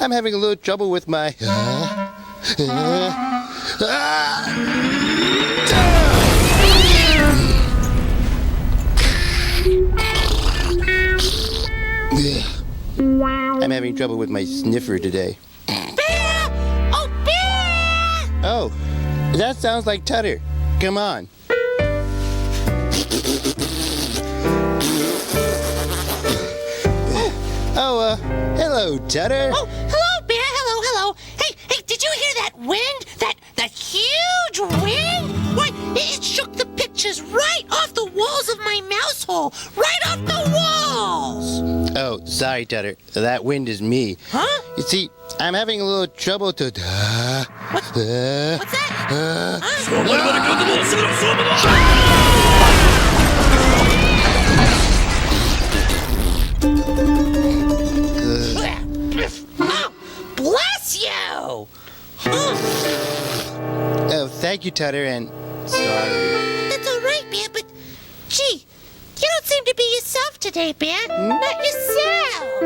I'm having a little trouble with my... I'm having trouble with my sniffer today. Bear! Oh, Bear! Oh, that sounds like Tutter. Come on. Oh, hello, Tutter. Oh, hello, Bear. Hello. Hey, did you hear that wind? That huge wind? Why, it shook the pictures right off the walls of my mouse hole. Right off the walls. Oh, sorry, Tutter. That wind is me. Huh? You see, I'm having a little trouble to... What's that? Huh? Oh, bless you! Oh, thank you, Tutter, and sorry. That's all right, Bear, but gee, you don't seem to be yourself today, Bear. Not yourself.